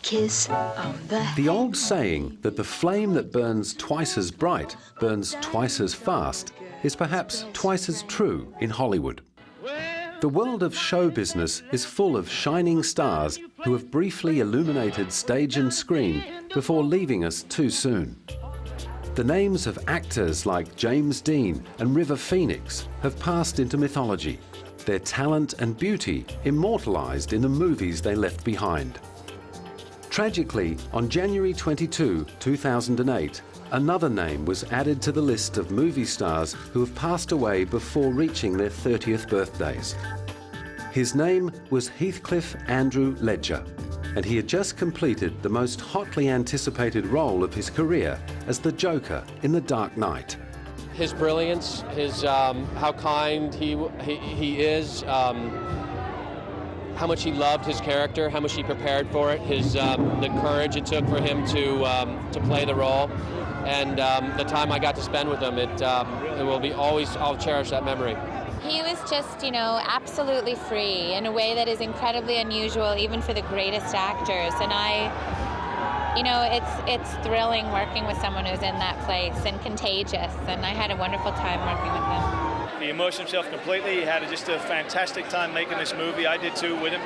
Kiss on the old saying that the flame that burns twice as bright burns twice as fast is perhaps twice as true in Hollywood. The world of show business is full of shining stars who have briefly illuminated stage and screen before leaving us too soon. The names of actors like James Dean and River Phoenix have passed into mythology, their talent and beauty immortalized in the movies they left behind. Tragically, on January 22, 2008, another name was added to the list of movie stars who have passed away before reaching their 30th birthdays. His name was Heath Andrew Ledger, and he had just completed the most hotly anticipated role of his career as the Joker in The Dark Knight. His brilliance, his how kind he is, how much he loved his character, how much he prepared for it, the courage it took for him to play the role, and the time I got to spend with him, it will be always, I'll cherish that memory. He was just, absolutely free in a way that is incredibly unusual, even for the greatest actors. And it's thrilling working with someone who's in that place and contagious. And I had a wonderful time working with him. He immersed himself completely. He had just a fantastic time making this movie. I did too with him.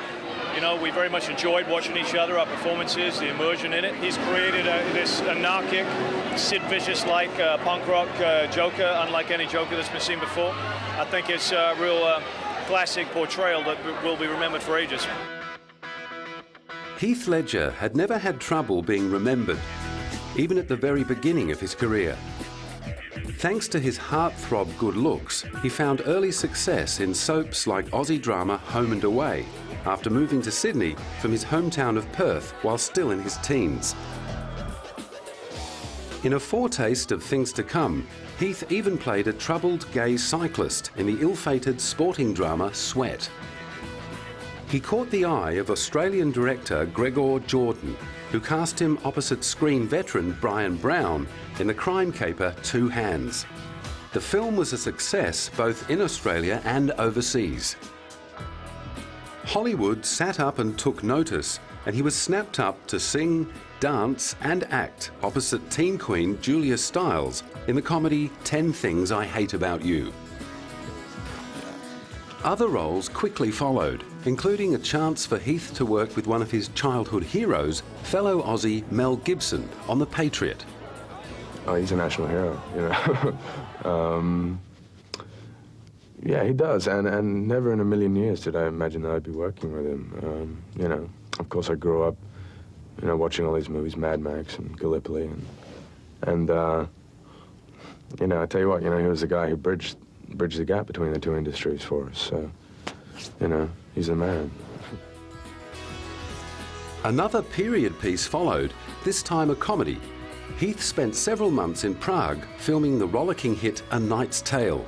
We very much enjoyed watching each other, our performances, the immersion in it. He's created this anarchic, Sid Vicious-like punk rock Joker, unlike any Joker that's been seen before. I think it's a real classic portrayal that will be remembered for ages. Heath Ledger had never had trouble being remembered, even at the very beginning of his career. Thanks to his heartthrob good looks, he found early success in soaps like Aussie drama Home and Away, after moving to Sydney from his hometown of Perth while still in his teens. In a foretaste of things to come, Heath even played a troubled gay cyclist in the ill-fated sporting drama Sweat. He caught the eye of Australian director Gregor Jordan, who cast him opposite screen veteran Brian Brown in the crime caper Two Hands. The film was a success both in Australia and overseas. Hollywood sat up and took notice, and he was snapped up to sing, dance and act opposite teen queen Julia Stiles in the comedy 10 Things I Hate About You. Other roles quickly followed, including a chance for Heath to work with one of his childhood heroes, fellow Aussie Mel Gibson, on The Patriot. Oh, he's a national hero, Yeah, he does, and never in a million years did I imagine that I'd be working with him. Of course I grew up, watching all these movies, Mad Max and Gallipoli, and I tell you what, he was the guy who bridged the gap between the two industries for us, so, he's the man. Another period piece followed, this time a comedy. Heath spent several months in Prague filming the rollicking hit A Knight's Tale.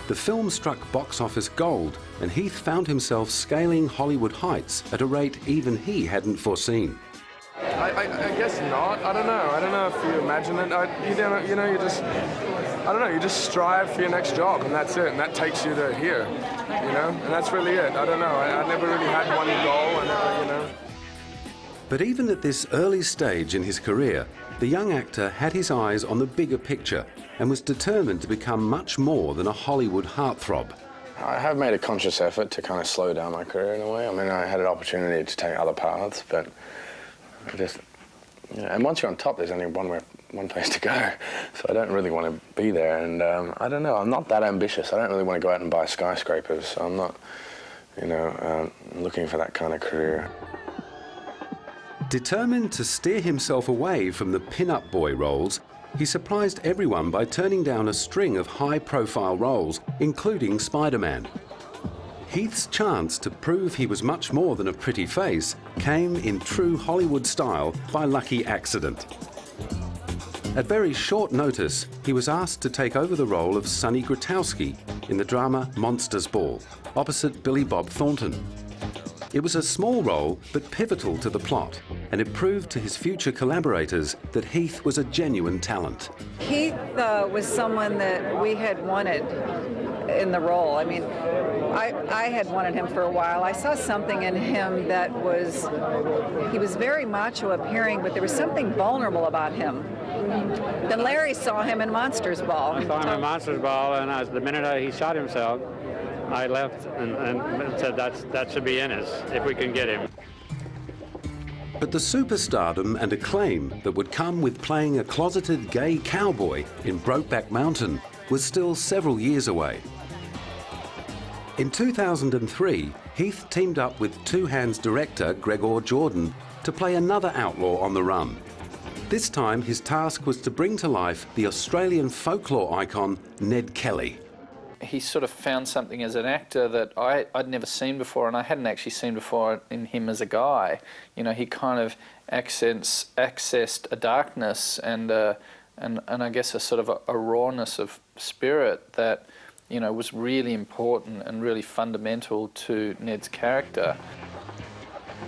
The film struck box office gold, and Heath found himself scaling Hollywood heights at a rate even he hadn't foreseen. I guess not. I don't know if you imagine it. You just strive for your next job, and that's it, and that takes you to here, and that's really it. I don't know. I never really had one goal, But even at this early stage in his career, the young actor had his eyes on the bigger picture and was determined to become much more than a Hollywood heartthrob. I have made a conscious effort to kind of slow down my career in a way. I mean, I had an opportunity to take other paths, but and once you're on top, there's only one place to go. So I don't really want to be there, and I don't know, I'm not that ambitious. I don't really want to go out and buy skyscrapers, so I'm not, looking for that kind of career. Determined to steer himself away from the pin-up boy roles, he surprised everyone by turning down a string of high-profile roles, including Spider-Man. Heath's chance to prove he was much more than a pretty face came in true Hollywood style by lucky accident. At very short notice, he was asked to take over the role of Sonny Grotowski in the drama Monsters Ball, opposite Billy Bob Thornton. It was a small role, but pivotal to the plot, and it proved to his future collaborators that Heath was a genuine talent. Heath was someone that we had wanted in the role. I mean, I had wanted him for a while. I saw something in him that he was very macho appearing, but there was something vulnerable about him. Then Larry saw him in Monsters Ball. I saw him in Monsters Ball, and the minute he shot himself, I left and said that should be Ennis, if we can get him. But the superstardom and acclaim that would come with playing a closeted gay cowboy in Brokeback Mountain was still several years away. In 2003, Heath teamed up with Two Hands director Gregor Jordan to play another outlaw on the run. This time, his task was to bring to life the Australian folklore icon Ned Kelly. He sort of found something as an actor that I'd never seen before, and I hadn't actually seen before in him as a guy. You know, he kind of accessed a darkness and I guess a sort of a rawness of spirit that, you know, was really important and really fundamental to Ned's character.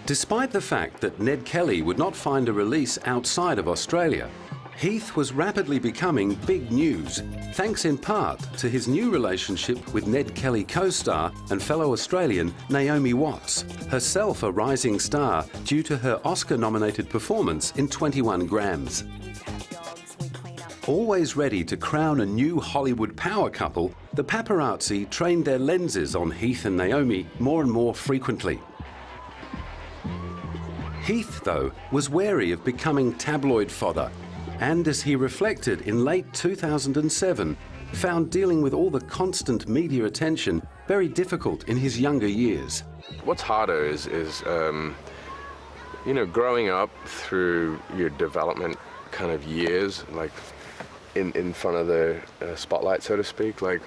Despite the fact that Ned Kelly would not find a release outside of Australia, Heath was rapidly becoming big news, thanks in part to his new relationship with Ned Kelly co-star and fellow Australian Naomi Watts, herself a rising star due to her Oscar-nominated performance in 21 Grams. Always ready to crown a new Hollywood power couple, the paparazzi trained their lenses on Heath and Naomi more and more frequently. Heath, though, was wary of becoming tabloid fodder, and as he reflected in late 2007, found dealing with all the constant media attention very difficult in his younger years. What's harder is you know, growing up through your development kind of years, like in front of the spotlight, so to speak. Like,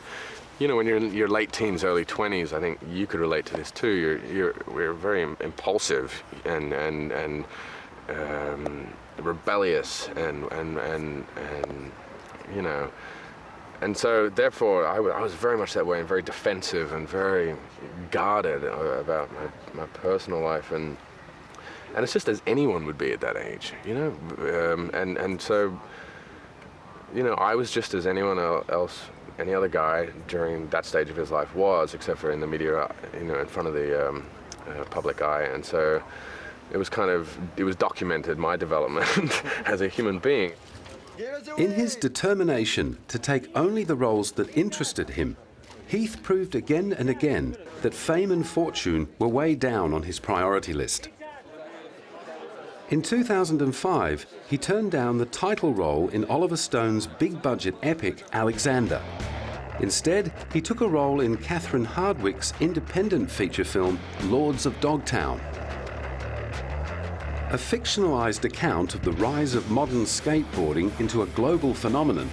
you know, when you're in your late teens, early 20s, I think you could relate to this too. We're very impulsive and rebellious and you know, and so therefore I was very much that way and very defensive and very guarded about my personal life and it's just as anyone would be at that age, you know, and so, you know, I was just as anyone else, any other guy during that stage of his life was, except for in the media, you know, in front of the public eye, and so it was documented, my development as a human being. In his determination to take only the roles that interested him, Heath proved again and again that fame and fortune were way down on his priority list. In 2005, he turned down the title role in Oliver Stone's big-budget epic Alexander. Instead, he took a role in Catherine Hardwicke's independent feature film Lords of Dogtown. A fictionalized account of the rise of modern skateboarding into a global phenomenon,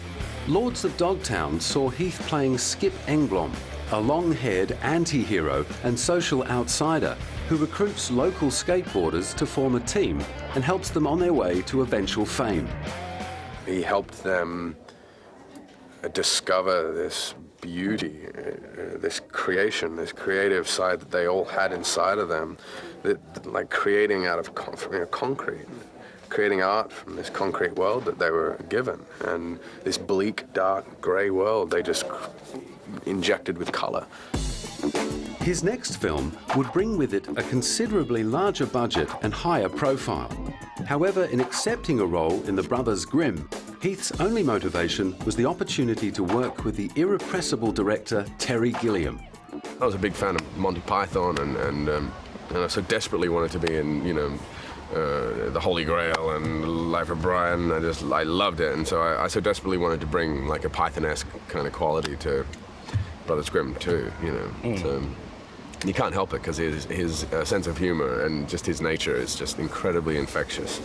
Lords of Dogtown saw Heath playing Skip Engblom, a long-haired anti-hero and social outsider who recruits local skateboarders to form a team and helps them on their way to eventual fame. He helped them discover this beauty, this creation, this creative side that they all had inside of them, that, like creating out of concrete, creating art from this concrete world that they were given, and this bleak, dark, grey world they just injected with colour. His next film would bring with it a considerably larger budget and higher profile. However, in accepting a role in The Brothers Grimm, Heath's only motivation was the opportunity to work with the irrepressible director Terry Gilliam. I was a big fan of Monty Python and I so desperately wanted to be in, you know, The Holy Grail and Life of Brian. I loved it, and so I so desperately wanted to bring like a Python-esque kind of quality to Brothers Grimm too, you know. So you can't help it because his sense of humor and just his nature is just incredibly infectious.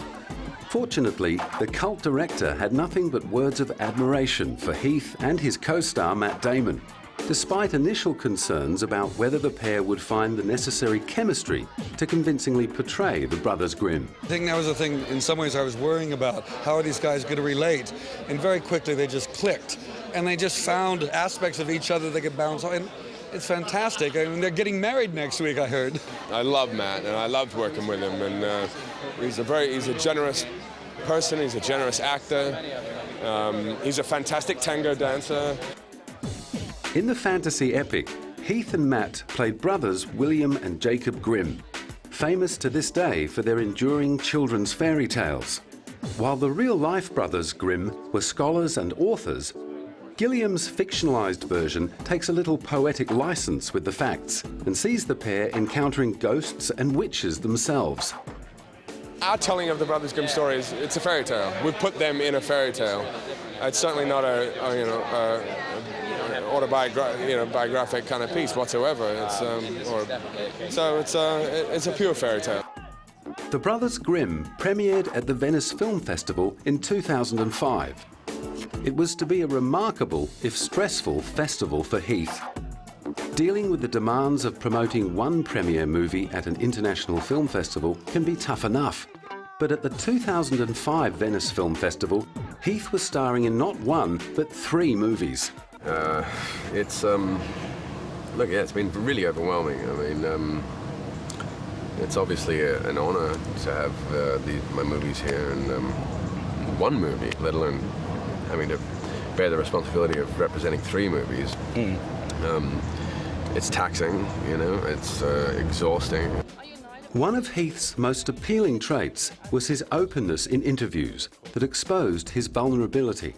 Fortunately, the cult director had nothing but words of admiration for Heath and his co-star Matt Damon, despite initial concerns about whether the pair would find the necessary chemistry to convincingly portray the brothers Grimm. I think that was the thing, in some ways, I was worrying about. How are these guys going to relate? And very quickly, they just clicked. And they just found aspects of each other they could bounce on. And it's fantastic. I mean, they're getting married next week, I heard. I love Matt, and I loved working with him. And he's a generous person. He's a generous actor. He's a fantastic tango dancer. In the fantasy epic, Heath and Matt played brothers William and Jacob Grimm, famous to this day for their enduring children's fairy tales. While the real-life brothers Grimm were scholars and authors, Gilliam's fictionalized version takes a little poetic license with the facts and sees the pair encountering ghosts and witches themselves. Our telling of the Brothers Grimm story it's a fairy tale. We've put them in a fairy tale. It's certainly not a autobiographic kind of piece whatsoever. It's a pure fairy tale. The Brothers Grimm premiered at the Venice Film Festival in 2005. It was to be a remarkable, if stressful, festival for Heath. Dealing with the demands of promoting one premiere movie at an international film festival can be tough enough. But at the 2005 Venice Film Festival, Heath was starring in not one, but 3 movies. It's been really overwhelming. I mean, it's obviously an honor to have my movies here, and one movie, let alone having to bear the responsibility of representing 3 movies. It's taxing, it's exhausting. One of Heath's most appealing traits was his openness in interviews that exposed his vulnerability.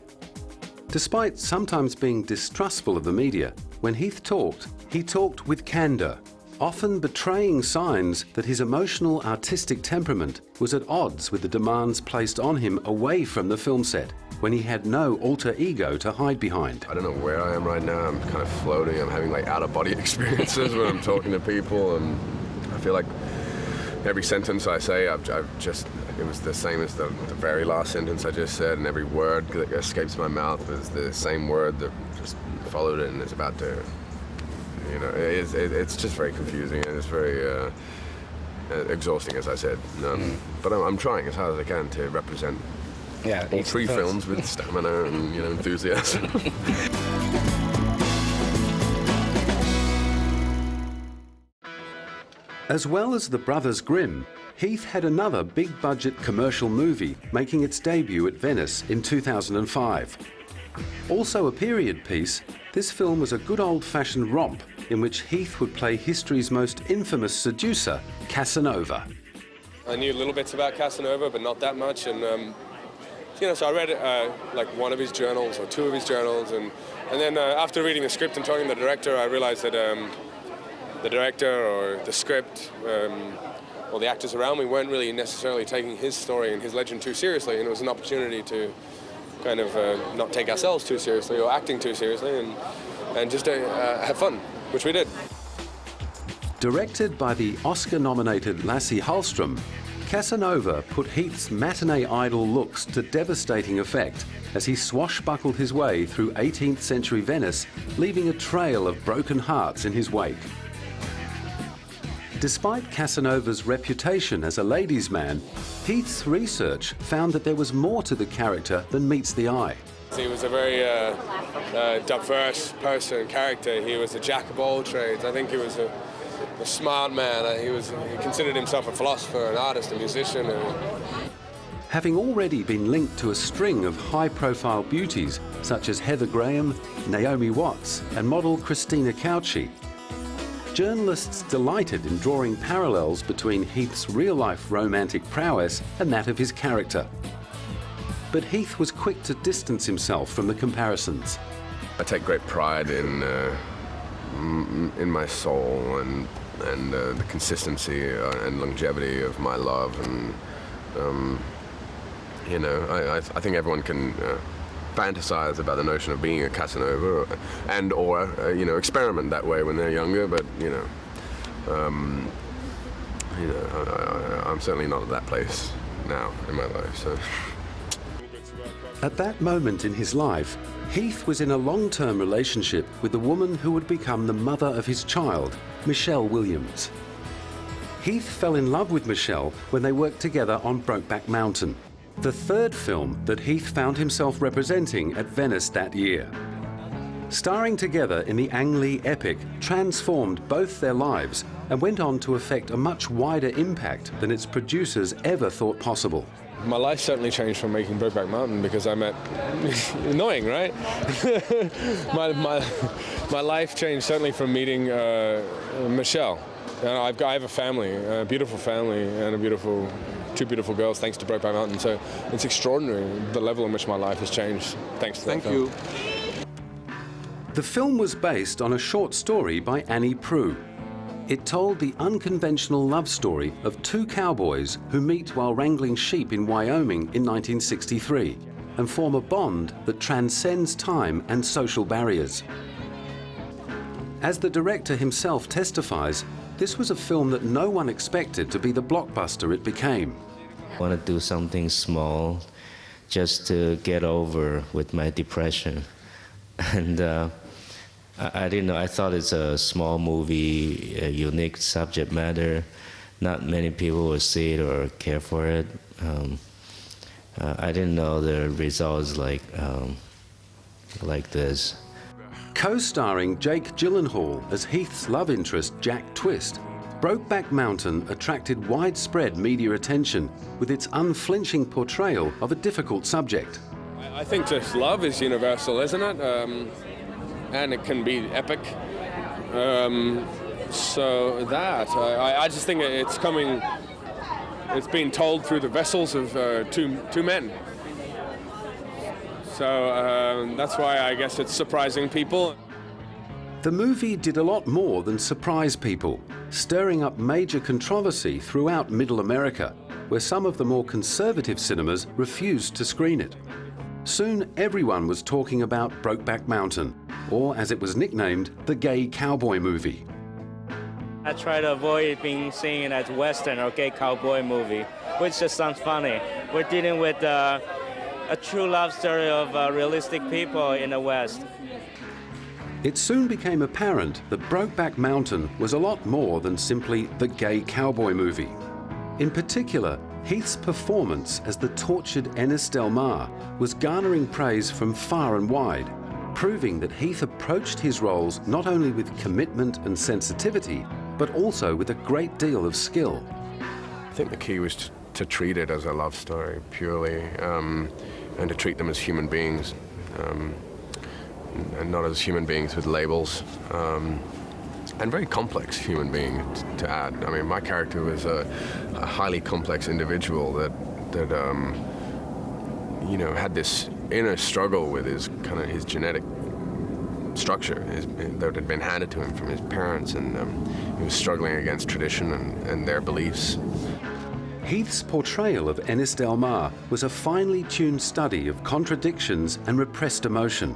Despite sometimes being distrustful of the media, when Heath talked, he talked with candor, often betraying signs that his emotional, artistic temperament was at odds with the demands placed on him away from the film set, when he had no alter ego to hide behind. I don't know where I am right now. I'm kind of floating. I'm having like out-of-body experiences when I'm talking to people, and I feel like every sentence I say, it was the same as the very last sentence I just said, and every word that escapes my mouth is the same word that just followed it and is about to, it's just very confusing, and it's very exhausting, as I said. But I'm trying as hard as I can to represent all 3 films with stamina and enthusiasm. As well as the Brothers Grimm, Heath had another big-budget commercial movie making its debut at Venice in 2005. Also a period piece, this film was a good old-fashioned romp in which Heath would play history's most infamous seducer, Casanova. I knew little bits about Casanova, but not that much, and so I read like one of his journals or 2 of his journals, and then after reading the script and talking to the director, I realized that the director or the script or the actors around me weren't really necessarily taking his story and his legend too seriously, and it was an opportunity to kind of not take ourselves too seriously or acting too seriously, and just have fun, which we did. Directed by the Oscar-nominated Lasse Hallström, Casanova put Heath's matinee idol looks to devastating effect as he swashbuckled his way through 18th century Venice, leaving a trail of broken hearts in his wake. Despite Casanova's reputation as a ladies' man, Heath's research found that there was more to the character than meets the eye. He was a very diverse person, character. He was a jack of all trades. I think he was a smart man. He considered himself a philosopher, an artist, a musician. Having already been linked to a string of high-profile beauties such as Heather Graham, Naomi Watts, and model Christina Cauchi, journalists delighted in drawing parallels between Heath's real-life romantic prowess and that of his character. But Heath was quick to distance himself from the comparisons. I take great pride in my soul and the consistency and longevity of my love, and I think everyone can fantasize about the notion of being a Casanova or experiment that way when they're younger, but I'm certainly not at that place now in my life, so. At that moment in his life, Heath was in a long-term relationship with the woman who would become the mother of his child, Michelle Williams. Heath fell in love with Michelle when they worked together on Brokeback Mountain, the third film that Heath found himself representing at Venice that year. Starring together in the Ang Lee epic transformed both their lives and went on to effect a much wider impact than its producers ever thought possible. My life certainly changed from making Brokeback Mountain because I met... annoying, right? my life changed certainly from meeting Michelle. And I have a family, a beautiful family, and two beautiful girls, thanks to Brokeback Mountain. So it's extraordinary the level in which my life has changed thanks to that film. Thank you. The film was based on a short story by Annie Proulx. It told the unconventional love story of two cowboys who meet while wrangling sheep in Wyoming in 1963 and form a bond that transcends time and social barriers. As the director himself testifies, this was a film that no one expected to be the blockbuster it became. I want to do something small just to get over with my depression. And I didn't know, I thought it's a small movie, a unique subject matter. Not many people will see it or care for it. I didn't know the results like this. Co-starring Jake Gyllenhaal as Heath's love interest Jack Twist, Brokeback Mountain attracted widespread media attention with its unflinching portrayal of a difficult subject. I think just love is universal, isn't it? And it can be epic. So that, I just think it's being told through the vessels of two men. So that's why I guess it's surprising people. The movie did a lot more than surprise people, stirring up major controversy throughout Middle America, where some of the more conservative cinemas refused to screen it. Soon everyone was talking about Brokeback Mountain, or as it was nicknamed, the gay cowboy movie. I try to avoid being seen as Western or gay cowboy movie, which just sounds funny. We're dealing with a true love story of realistic people in the West. It soon became apparent that Brokeback Mountain was a lot more than simply the gay cowboy movie. In particular, Heath's performance as the tortured Ennis del Mar was garnering praise from far and wide, proving that Heath approached his roles not only with commitment and sensitivity, but also with a great deal of skill. I think the key was to treat it as a love story purely, and to treat them as human beings, and not as human beings with labels, and very complex human being to add. I mean, my character was a highly complex individual that you know, had this inner struggle with his genetic structure that had been handed to him from his parents, and he was struggling against tradition and their beliefs. Heath's portrayal of Ennis del Mar was a finely tuned study of contradictions and repressed emotion.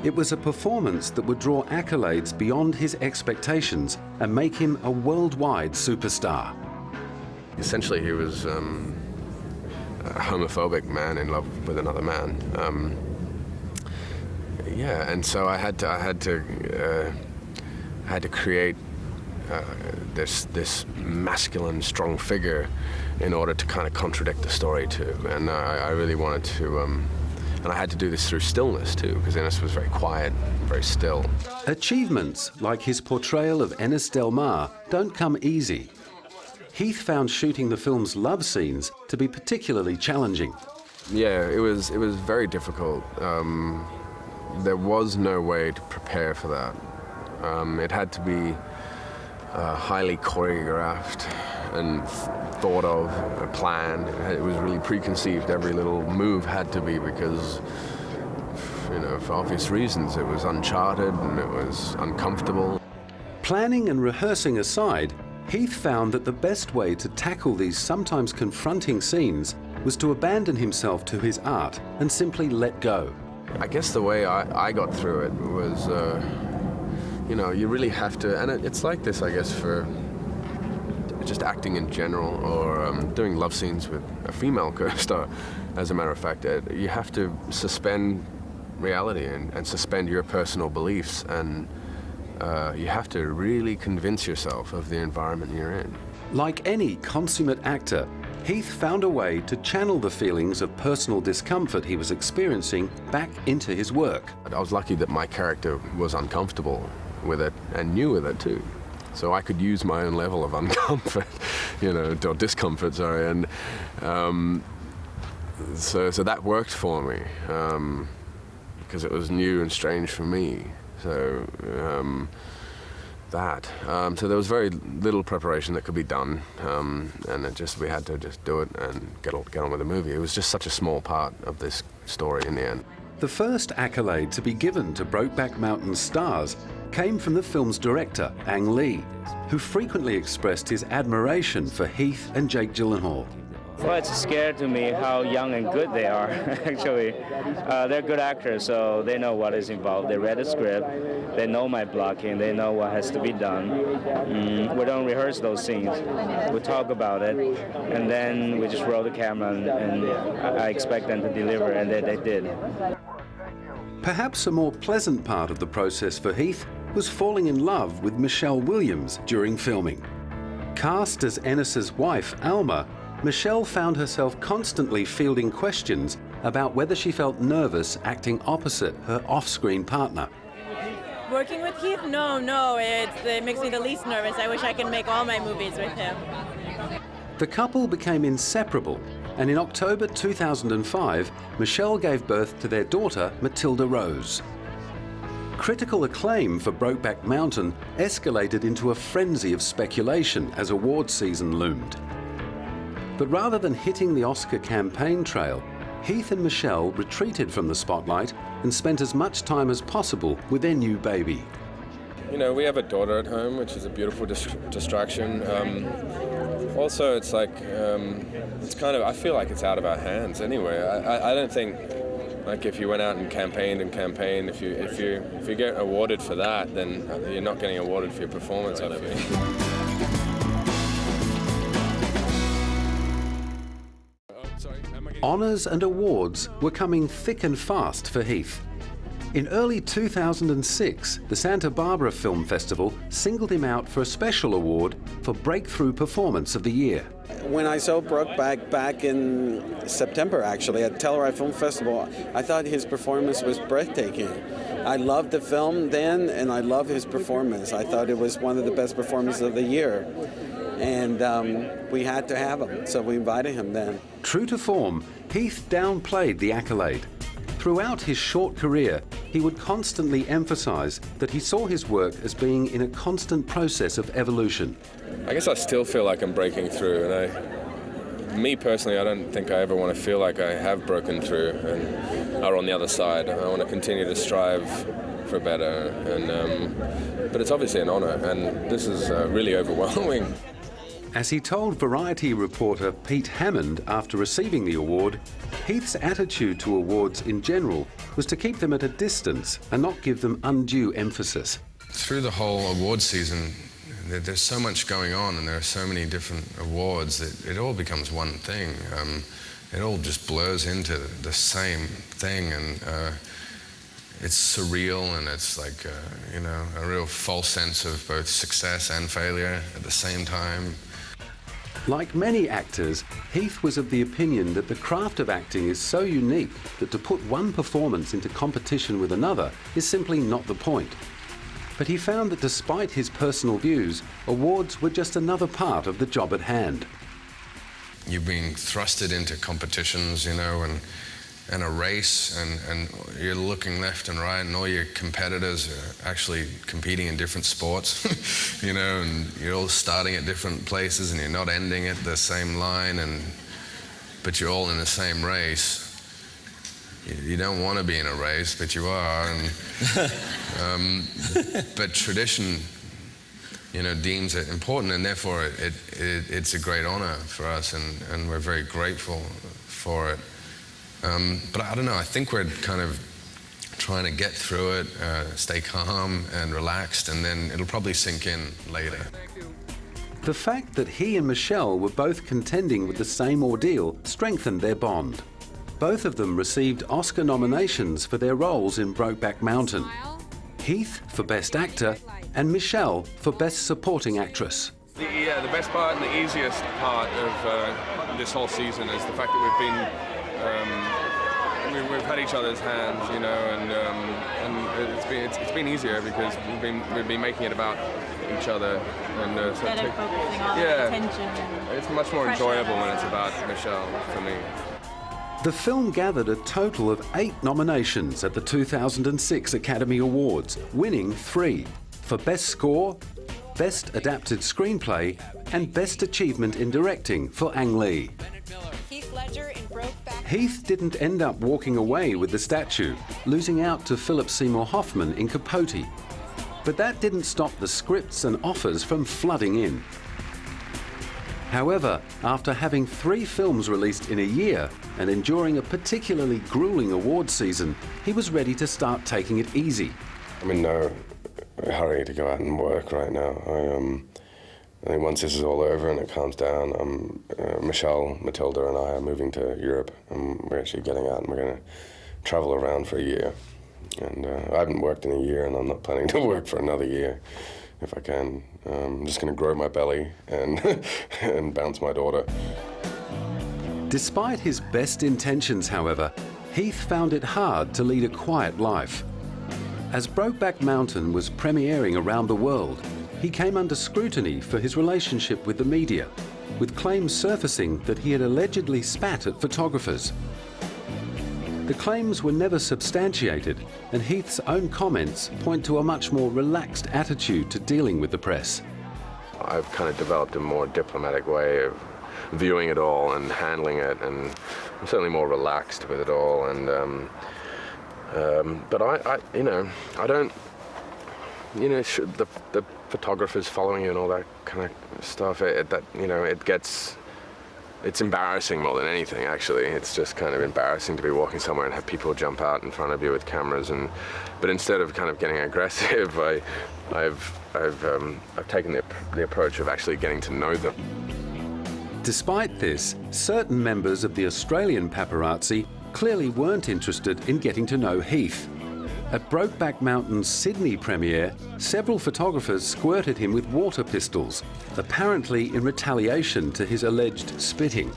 It was a performance that would draw accolades beyond his expectations and make him a worldwide superstar. Essentially, he was a homophobic man in love with another man. Yeah, and so I had to create this masculine, strong figure in order to kind of contradict the story too. And I really wanted to, and I had to do this through stillness too, because Ennis was very quiet, very still. Achievements like his portrayal of Ennis del Mar don't come easy. Heath found shooting the film's love scenes to be particularly challenging. Yeah, it was very difficult. There was no way to prepare for that. It had to be highly choreographed and thought of, planned. It was really preconceived. Every little move had to be, because, you know, for obvious reasons, it was uncharted and it was uncomfortable. Planning and rehearsing aside, Heath found that the best way to tackle these sometimes confronting scenes was to abandon himself to his art and simply let go. I guess the way I got through it was, you know, you really have to, and it's like this, I guess, for just acting in general, or doing love scenes with a female co-star, as a matter of fact, you have to suspend reality and suspend your personal beliefs, and you have to really convince yourself of the environment you're in. Like any consummate actor, Heath found a way to channel the feelings of personal discomfort he was experiencing back into his work. I was lucky that my character was uncomfortable with it and knew with it too. So I could use my own level of uncomfort, or discomfort, sorry, and so that worked for me, because it was new and strange for me. So so there was very little preparation that could be done, and we had to just do it and get on with the movie. It was just such a small part of this story in the end. The first accolade to be given to Brokeback Mountain's stars came from the film's director, Ang Lee, who frequently expressed his admiration for Heath and Jake Gyllenhaal. Well, it's scary to me how young and good they are, actually. They're good actors, so they know what is involved. They read the script, they know my blocking, they know what has to be done. We don't rehearse those scenes. We talk about it, and then we just roll the camera, and I expect them to deliver, and they did. Perhaps a more pleasant part of the process for Heath was falling in love with Michelle Williams during filming. Cast as Ennis's wife, Alma, Michelle found herself constantly fielding questions about whether she felt nervous acting opposite her off-screen partner. Working with Heath? No, it makes me the least nervous. I wish I could make all my movies with him. The couple became inseparable, and in October 2005, Michelle gave birth to their daughter, Matilda Rose. Critical acclaim for Brokeback Mountain escalated into a frenzy of speculation as award season loomed. But rather than hitting the Oscar campaign trail, Heath and Michelle retreated from the spotlight and spent as much time as possible with their new baby. We have a daughter at home, which is a beautiful distraction. Also, it's like, I feel like it's out of our hands anyway. I don't think, like, if you went out and campaigned, if you get awarded for that, then you're not getting awarded for your performance, I feel. Honours and awards were coming thick and fast for Heath. In early 2006, the Santa Barbara Film Festival singled him out for a special award for Breakthrough Performance of the Year. When I saw Brokeback back in September, actually, at Telluride Film Festival, I thought his performance was breathtaking. I loved the film then, and I love his performance. I thought it was one of the best performances of the year. And we had to have him, so we invited him then. True to form, Heath downplayed the accolade. Throughout his short career, he would constantly emphasize that he saw his work as being in a constant process of evolution. I guess I still feel like I'm breaking through, and me personally, I don't think I ever want to feel like I have broken through and are on the other side. I want to continue to strive for better, and but it's obviously an honor, and this is really overwhelming. As he told Variety reporter Pete Hammond after receiving the award, Heath's attitude to awards in general was to keep them at a distance and not give them undue emphasis. Through the whole award season, there's so much going on, and there are so many different awards that it all becomes one thing. It all just blurs into the same thing, and it's surreal, and it's like a real false sense of both success and failure at the same time. Like many actors, Heath was of the opinion that the craft of acting is so unique that to put one performance into competition with another is simply not the point. But he found that despite his personal views, awards were just another part of the job at hand. You're being thrusted into competitions, and a race, and you're looking left and right, and all your competitors are actually competing in different sports, and you're all starting at different places, and you're not ending at the same line, but you're all in the same race. You don't want to be in a race, but you are, and but tradition, deems it important, and therefore it's a great honor for us, and we're very grateful for it. But I don't know, I think we're kind of trying to get through it, stay calm and relaxed, and then it'll probably sink in later. The fact that he and Michelle were both contending with the same ordeal strengthened their bond. Both of them received Oscar nominations for their roles in Brokeback Mountain. Heath for Best Actor and Michelle for Best Supporting Actress. The best part and the easiest part of this whole season is the fact that we've had each other's hands, you know, and it's been easier because we've been making it about each other and focusing on attention. It's much more enjoyable when it's about Michelle for me. The film gathered a total of 8 nominations at the 2006 Academy Awards, winning 3 for Best Score, Best Adapted Screenplay, and Best Achievement in Directing for Ang Lee. Heath Ledger in Brokeback. Heath didn't end up walking away with the statue, losing out to Philip Seymour Hoffman in Capote. But that didn't stop the scripts and offers from flooding in. However, after having 3 films released in a year and enduring a particularly grueling awards season, he was ready to start taking it easy. I'm in no hurry to go out and work right now. I think once this is all over and it calms down, Michelle, Matilda and I are moving to Europe, and we're actually getting out and we're going to travel around for a year. And I haven't worked in a year, and I'm not planning to work for another year if I can. I'm just going to grow my belly and, and bounce my daughter. Despite his best intentions, however, Heath found it hard to lead a quiet life. As Brokeback Mountain was premiering around the world, he came under scrutiny for his relationship with the media, with claims surfacing that he had allegedly spat at photographers. The claims were never substantiated, and Heath's own comments point to a much more relaxed attitude to dealing with the press. I've kind of developed a more diplomatic way of viewing it all and handling it, and I'm certainly more relaxed with it all. And but I don't, the photographers following you and all that kind of stuff. It's embarrassing more than anything, actually. It's just kind of embarrassing to be walking somewhere and have people jump out in front of you with cameras. But instead of kind of getting aggressive, I've taken the approach of actually getting to know them. Despite this, certain members of the Australian paparazzi clearly weren't interested in getting to know Heath. At Brokeback Mountain's Sydney premiere, several photographers squirted him with water pistols, apparently in retaliation to his alleged spitting.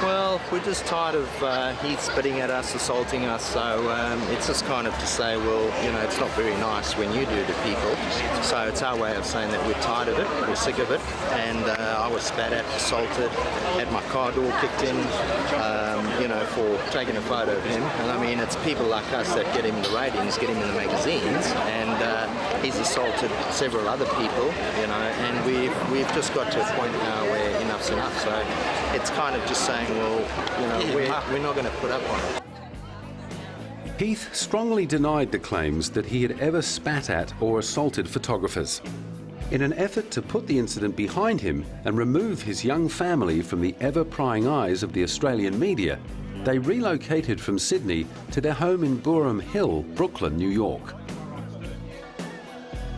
Well, we're just tired of Heath spitting at us, assaulting us, so it's just kind of to say, well, it's not very nice when you do it to people. So it's our way of saying that we're tired of it, we're sick of it, and I was spat at, assaulted, had my car door kicked in, for taking a photo of him. And I mean, it's people like us that get him the ratings, get him in the magazines, and he's assaulted several other people, and we've just got to a point now where enough's enough. So it's kind of just saying, well, we're not going to put up on it. Heath strongly denied the claims that he had ever spat at or assaulted photographers. In an effort to put the incident behind him and remove his young family from the ever-prying eyes of the Australian media, they relocated from Sydney to their home in Boerum Hill, Brooklyn, New York.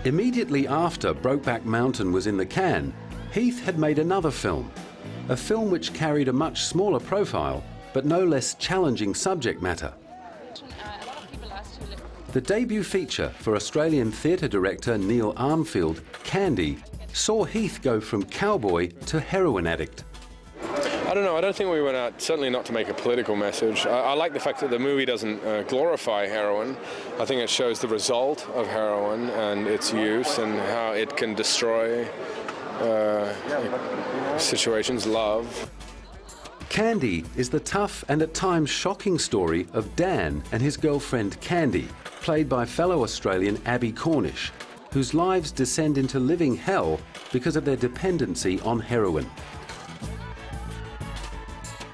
Immediately after Brokeback Mountain was in the can, Heath had made another film, a film which carried a much smaller profile, but no less challenging subject matter. The debut feature for Australian theatre director Neil Armfield, Candy, saw Heath go from cowboy to heroin addict. I don't know, I don't think we went out, certainly not to make a political message. I like the fact that the movie doesn't glorify heroin. I think it shows the result of heroin and its use and how it can destroy situations, love. Candy is the tough and at times shocking story of Dan and his girlfriend Candy, played by fellow Australian Abby Cornish, whose lives descend into living hell because of their dependency on heroin.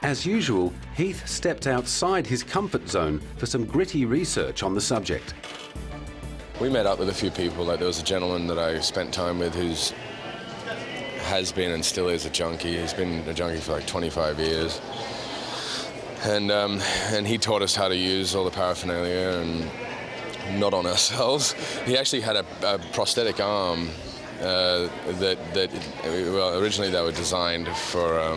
As usual, Heath stepped outside his comfort zone for some gritty research on the subject. We met up with a few people. There was a gentleman that I spent time with who's has been and still is a junkie. He's been a junkie for like 25 years. And he taught us how to use all the paraphernalia and not on ourselves. He actually had a prosthetic arm well, originally they were designed for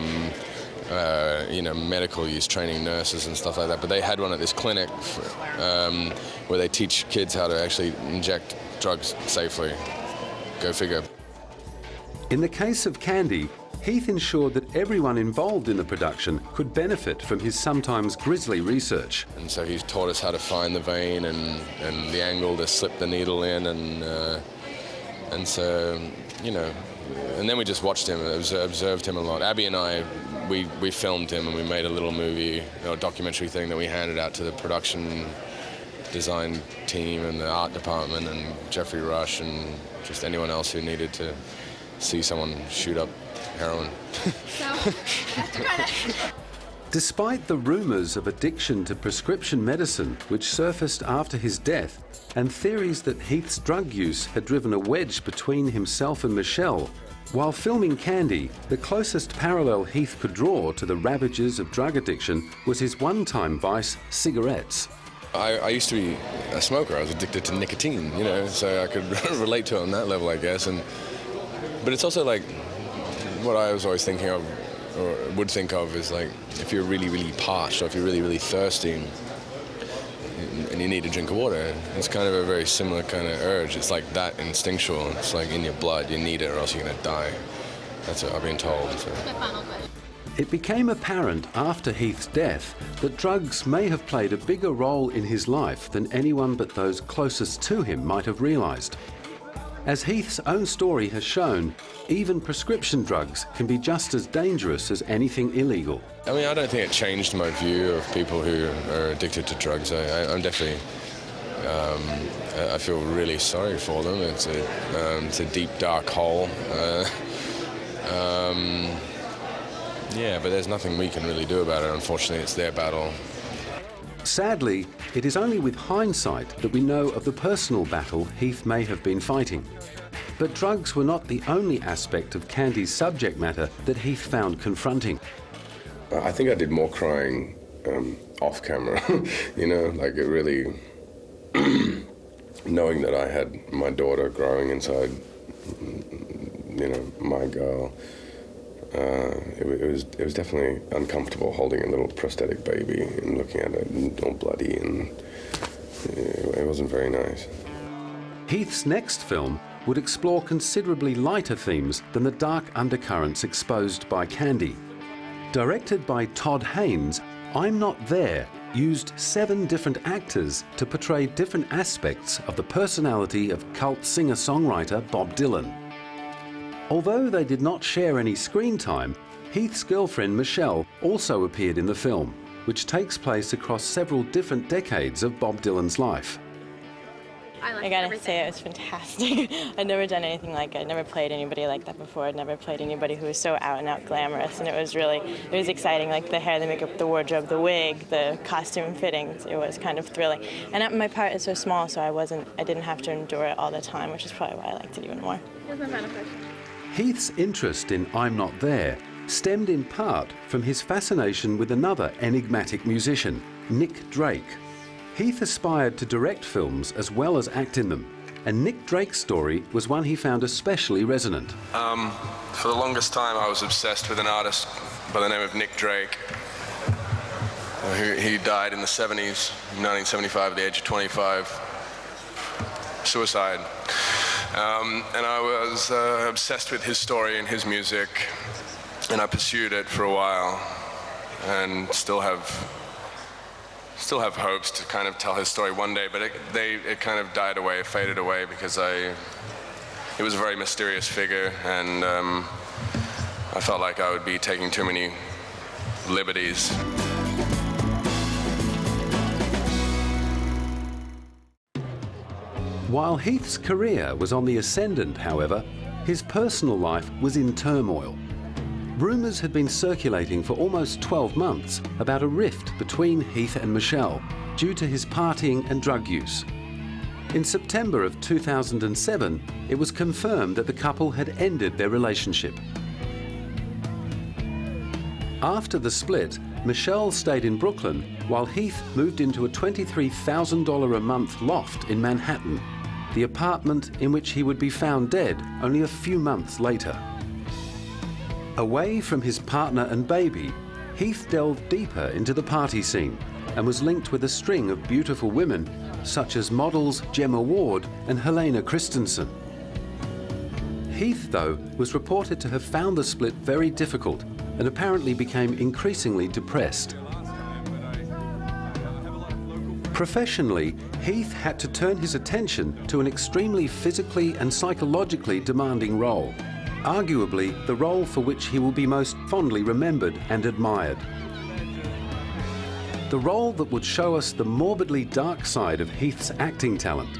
medical use, training nurses and stuff like that. But they had one at this clinic where they teach kids how to actually inject drugs safely. Go figure. In the case of Candy, Heath ensured that everyone involved in the production could benefit from his sometimes grisly research. And so he's taught us how to find the vein and the angle to slip the needle in, and so, and then we just watched him, observed him a lot. Abby and I, we filmed him and we made a little movie, documentary thing that we handed out to the production design team and the art department and Jeffrey Rush and just anyone else who needed to see someone shoot up heroin. Despite the rumours of addiction to prescription medicine which surfaced after his death, and theories that Heath's drug use had driven a wedge between himself and Michelle, while filming Candy, the closest parallel Heath could draw to the ravages of drug addiction was his one-time vice, cigarettes. I used to be a smoker. I was addicted to nicotine, so I could relate to it on that level, I guess. But it's also like what I was always thinking of, or would think of, is like if you're really, really parched or if you're really, really thirsty and you need a drink of water, it's kind of a very similar kind of urge. It's like that instinctual. It's like in your blood. You need it or else you're going to die. That's what I've been told. So. It became apparent after Heath's death that drugs may have played a bigger role in his life than anyone but those closest to him might have realised. As Heath's own story has shown, even prescription drugs can be just as dangerous as anything illegal. I mean, I don't think it changed my view of people who are addicted to drugs. I'm definitely, I feel really sorry for them. It's a deep, dark hole. Yeah, but there's nothing we can really do about it. Unfortunately, it's their battle. Sadly, it is only with hindsight that we know of the personal battle Heath may have been fighting. But drugs were not the only aspect of Candy's subject matter that Heath found confronting. I think I did more crying off camera, like it really, knowing that I had my daughter growing inside, my girl. It was definitely uncomfortable holding a little prosthetic baby and looking at it all bloody, and it wasn't very nice. Heath's next film would explore considerably lighter themes than the dark undercurrents exposed by Candy. Directed by Todd Haynes, I'm Not There used 7 different actors to portray different aspects of the personality of cult singer-songwriter Bob Dylan. Although they did not share any screen time, Heath's girlfriend Michelle also appeared in the film, which takes place across several different decades of Bob Dylan's life. I gotta say, it was fantastic. I'd never done anything like it. I'd never played anybody like that before. I'd never played anybody who was so out and out glamorous, and it was exciting, like the hair, the makeup, the wardrobe, the wig, the costume fittings. It was kind of thrilling. And my part is so small, so I didn't have to endure it all the time, which is probably why I liked it even more. What's my final question? Heath's interest in I'm Not There stemmed in part from his fascination with another enigmatic musician, Nick Drake. Heath aspired to direct films as well as act in them, and Nick Drake's story was one he found especially resonant. For the longest time I was obsessed with an artist by the name of Nick Drake. He died in the 70s, 1975 at the age of 25. Suicide. And I was obsessed with his story and his music, and I pursued it for a while, and still have hopes to kind of tell his story one day, but it kind of died away, faded away, because he was a very mysterious figure, and I felt like I would be taking too many liberties. While Heath's career was on the ascendant, however, his personal life was in turmoil. Rumours had been circulating for almost 12 months about a rift between Heath and Michelle due to his partying and drug use. In September of 2007, it was confirmed that the couple had ended their relationship. After the split, Michelle stayed in Brooklyn while Heath moved into a $23,000 a month loft in Manhattan. the apartment in which he would be found dead only a few months later. Away from his partner and baby, Heath delved deeper into the party scene and was linked with a string of beautiful women such as models Gemma Ward and Helena Christensen. Heath, though, was reported to have found the split very difficult and apparently became increasingly depressed. Professionally, Heath had to turn his attention to an extremely physically and psychologically demanding role, arguably the role for which he will be most fondly remembered and admired. The role that would show us the morbidly dark side of Heath's acting talent,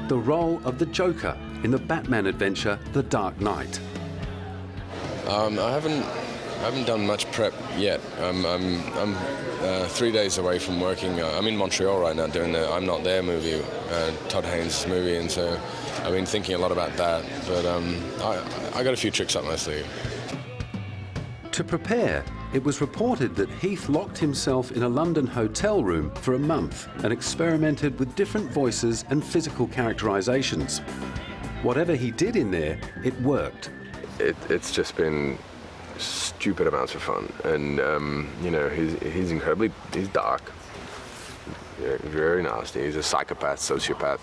the role of the Joker in the Batman adventure The Dark Knight. I haven't done much prep yet. I'm 3 days away from working. I'm in Montreal right now doing the I'm Not There movie, Todd Haynes' movie, and so I've been thinking a lot about that. But I got a few tricks up my sleeve. To prepare, it was reported that Heath locked himself in a London hotel room for a month and experimented with different voices and physical characterizations. Whatever he did in there, it worked. It's just been stupid amounts of fun, and you know, he's dark, very nasty. He's a psychopath, sociopath,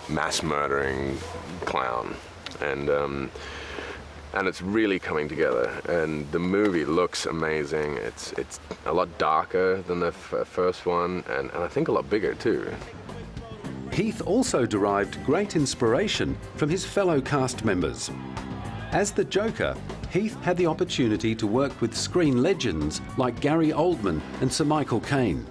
mass murdering clown, and it's really coming together. And the movie looks amazing. It's a lot darker than the first one, and I think a lot bigger too. Heath also derived great inspiration from his fellow cast members. As the Joker, Heath had the opportunity to work with screen legends like Gary Oldman and Sir Michael Caine.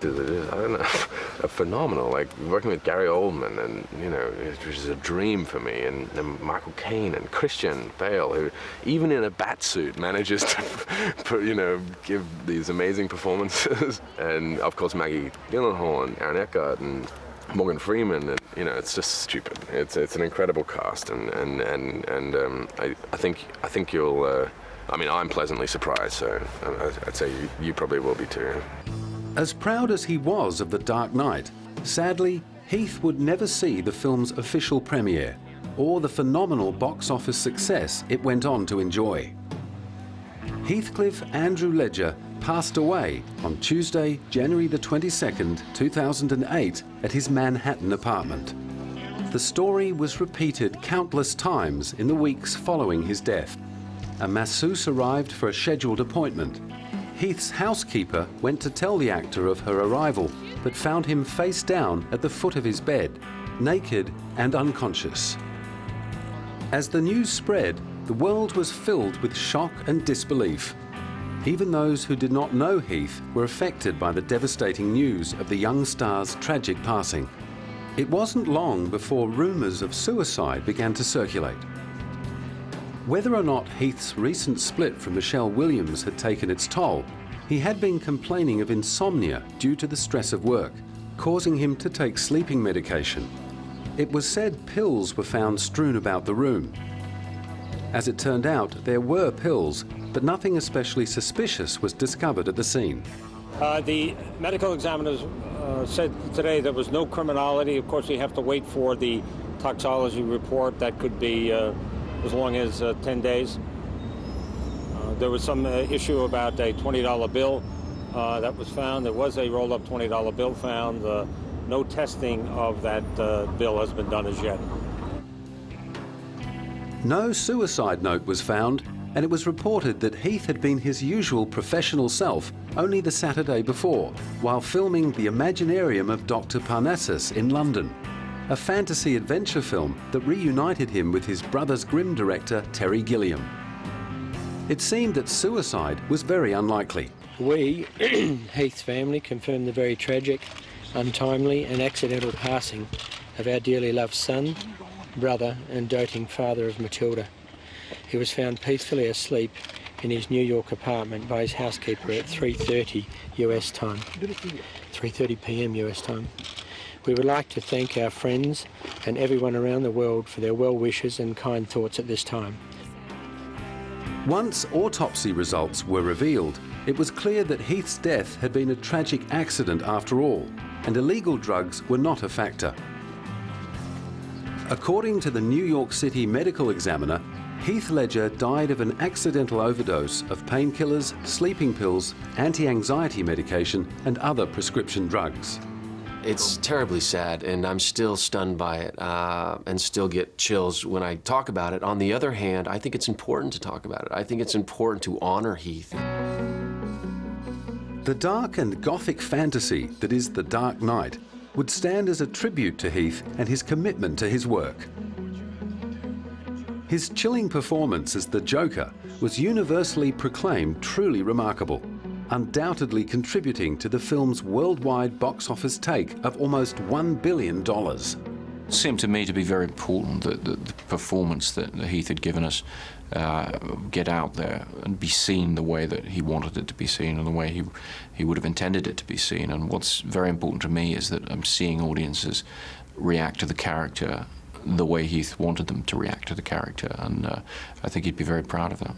I don't know, phenomenal. Like working with Gary Oldman, and you know, which is a dream for me, and Michael Caine and Christian Bale, who even in a bat suit manages to, give these amazing performances, and of course Maggie Gyllenhaal and Aaron Eckhart and Morgan Freeman, and it's just stupid. It's an incredible cast, and I think you'll. I'm pleasantly surprised, so I'd say you probably will be too. As proud as he was of The Dark Knight, sadly, Heath would never see the film's official premiere, or the phenomenal box office success it went on to enjoy. Heathcliff Andrew Ledger passed away on Tuesday, January the 22nd, 2008, at his Manhattan apartment. The story was repeated countless times in the weeks following his death. A masseuse arrived for a scheduled appointment. Heath's housekeeper went to tell the actor of her arrival, but found him face down at the foot of his bed, naked and unconscious. As the news spread, the world was filled with shock and disbelief. Even those who did not know Heath were affected by the devastating news of the young star's tragic passing. It wasn't long before rumours of suicide began to circulate. Whether or not Heath's recent split from Michelle Williams had taken its toll, he had been complaining of insomnia due to the stress of work, causing him to take sleeping medication. It was said pills were found strewn about the room. As it turned out, there were pills, but nothing especially suspicious was discovered at the scene. The medical examiners said today there was no criminality. Of course, we have to wait for the toxicology report. That could be as long as 10 days. There was some issue about a $20 bill that was found. There was a roll-up $20 bill found. No testing of that bill has been done as yet. No suicide note was found, and it was reported that Heath had been his usual professional self only the Saturday before, while filming The Imaginarium of Dr. Parnassus in London, a fantasy adventure film that reunited him with his Brothers Grimm director Terry Gilliam. It seemed that suicide was very unlikely. We, Heath's family, confirmed the very tragic, untimely and accidental passing of our dearly loved son, brother and doting father of Matilda. He was found peacefully asleep in his New York apartment by his housekeeper at 3:30 US time, 3:30 p.m. US time. We would like to thank our friends and everyone around the world for their well wishes and kind thoughts at this time. Once autopsy results were revealed, it was clear that Heath's death had been a tragic accident after all, and illegal drugs were not a factor. According to the New York City Medical Examiner, Heath Ledger died of an accidental overdose of painkillers, sleeping pills, anti-anxiety medication, and other prescription drugs. It's terribly sad, and I'm still stunned by it and still get chills when I talk about it. On the other hand, I think it's important to talk about it. I think it's important to honor Heath. The dark and gothic fantasy that is The Dark Knight would stand as a tribute to Heath and his commitment to his work. His chilling performance as the Joker was universally proclaimed truly remarkable, undoubtedly contributing to the film's worldwide box office take of almost $1 billion. It seemed to me to be very important that the performance that Heath had given us get out there and be seen the way that he wanted it to be seen and the way he would have intended it to be seen. And what's very important to me is that I'm seeing audiences react to the character the way Heath wanted them to react to the character, and I think he'd be very proud of that.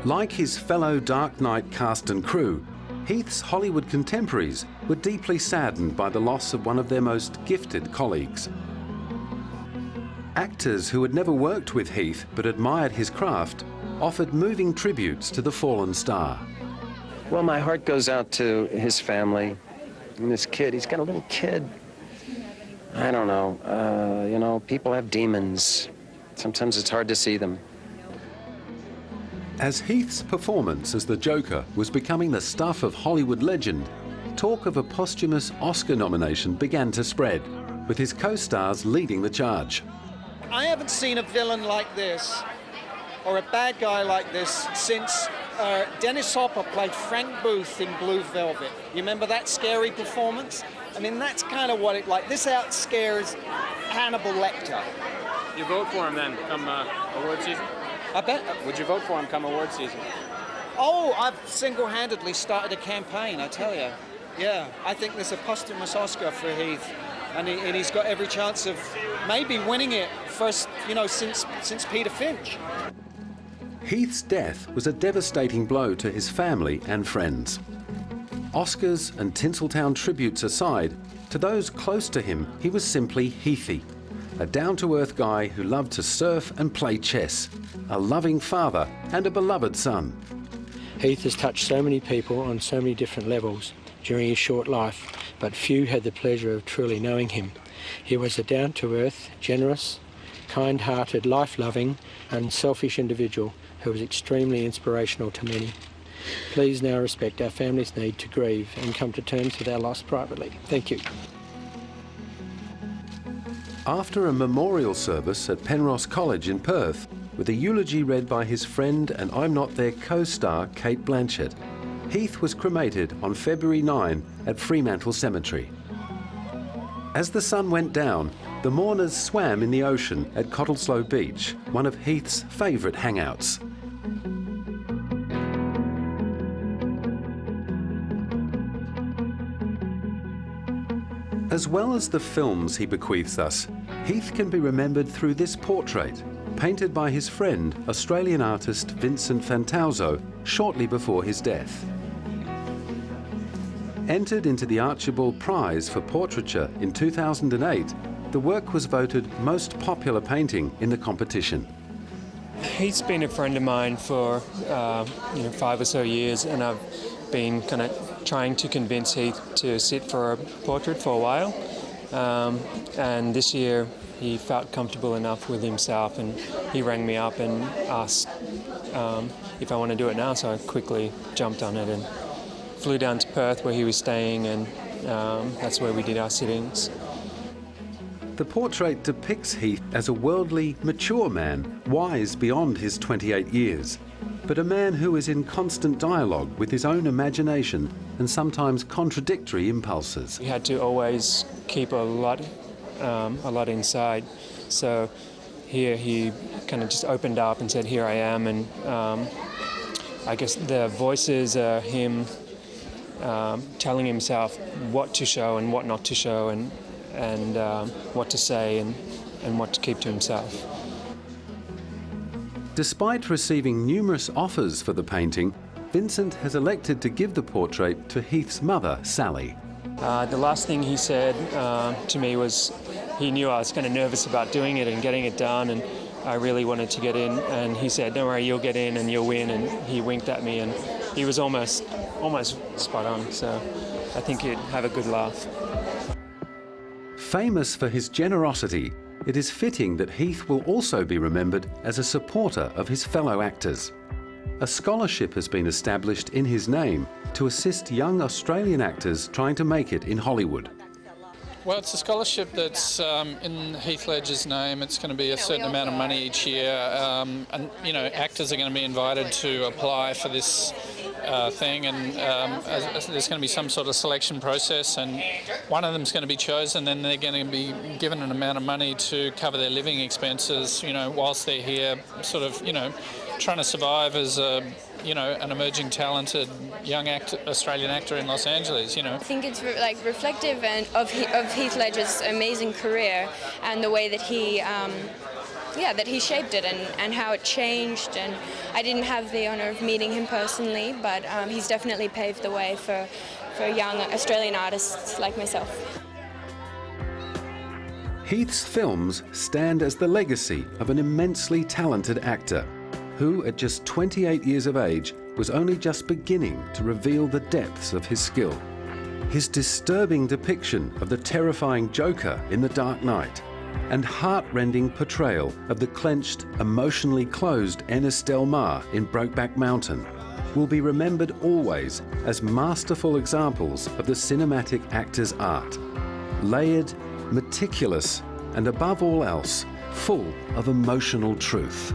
Like his fellow Dark Knight cast and crew, Heath's Hollywood contemporaries were deeply saddened by the loss of one of their most gifted colleagues. Actors who had never worked with Heath but admired his craft offered moving tributes to the fallen star. Well, my heart goes out to his family and this kid. He's got a little kid. I don't know. You know, people have demons. Sometimes it's hard to see them. As Heath's performance as the Joker was becoming the stuff of Hollywood legend, talk of a posthumous Oscar nomination began to spread, with his co-stars leading the charge. I haven't seen a villain like this, or a bad guy like this, since Dennis Hopper played Frank Booth in Blue Velvet. You remember that scary performance? I mean, that's kind of what it like. This out scares Hannibal Lecter. You vote for him then, come award season? I bet. Would you vote for him come award season? Oh, I've single-handedly started a campaign, I tell you. Yeah, I think there's a posthumous Oscar for Heath, and he's got every chance of maybe winning it first, you know, since Peter Finch. Heath's death was a devastating blow to his family and friends. Oscars and Tinseltown tributes aside, to those close to him, he was simply Heathy, a down-to-earth guy who loved to surf and play chess, a loving father and a beloved son. Heath has touched so many people on so many different levels during his short life, but few had the pleasure of truly knowing him. He was a down-to-earth, generous, kind-hearted, life-loving, unselfish individual who was extremely inspirational to many. Please now respect our family's need to grieve and come to terms with our loss privately. Thank you. After a memorial service at Penrose College in Perth, with a eulogy read by his friend and I'm Not There co-star Cate Blanchett, Heath was cremated on February 9 at Fremantle Cemetery. As the sun went down, the mourners swam in the ocean at Cottesloe Beach, one of Heath's favourite hangouts. As well as the films he bequeaths us, Heath can be remembered through this portrait, painted by his friend, Australian artist Vincent Fantauso, shortly before his death. Entered into the Archibald Prize for Portraiture in 2008, the work was voted most popular painting in the competition. Heath's been a friend of mine for 5 or so years, and I've been kind of trying to convince Heath to sit for a portrait for a while. And this year he felt comfortable enough with himself, and he rang me up and asked if I want to do it now, so I quickly jumped on it and flew down to Perth where he was staying, and that's where we did our sittings. The portrait depicts Heath as a worldly, mature man, wise beyond his 28 years, but a man who is in constant dialogue with his own imagination and sometimes contradictory impulses. He had to always keep a lot inside. So here he kind of just opened up and said, "Here I am," and I guess the voices are him telling himself what to show and what not to show, and what to say and what to keep to himself. Despite receiving numerous offers for the painting, Vincent has elected to give the portrait to Heath's mother, Sally. The last thing he said to me was he knew I was kind of nervous about doing it and getting it done, and I really wanted to get in, and he said, "Don't worry, you'll get in and you'll win," and he winked at me, and he was almost spot on, so I think he'd have a good laugh. Famous for his generosity, it is fitting that Heath will also be remembered as a supporter of his fellow actors. A scholarship has been established in his name to assist young Australian actors trying to make it in Hollywood. Well, it's a scholarship that's in Heath Ledger's name. It's going to be a certain amount of money each year, and you know, actors are going to be invited to apply for this thing, and there's going to be some sort of selection process, and one of them's going to be chosen, and they're going to be given an amount of money to cover their living expenses, you know, whilst they're here, sort of, you know, trying to survive as a, you know, an emerging, talented young Australian actor in Los Angeles. You know, I think it's reflective of Heath Ledger's amazing career and the way that he. That he shaped it and how it changed. And I didn't have the honour of meeting him personally, but he's definitely paved the way for young Australian artists like myself. Heath's films stand as the legacy of an immensely talented actor who, at just 28 years of age, was only just beginning to reveal the depths of his skill. His disturbing depiction of the terrifying Joker in The Dark Knight and heart-rending portrayal of the clenched, emotionally closed Ennis del Mar in Brokeback Mountain will be remembered always as masterful examples of the cinematic actor's art. Layered, meticulous, and above all else, full of emotional truth.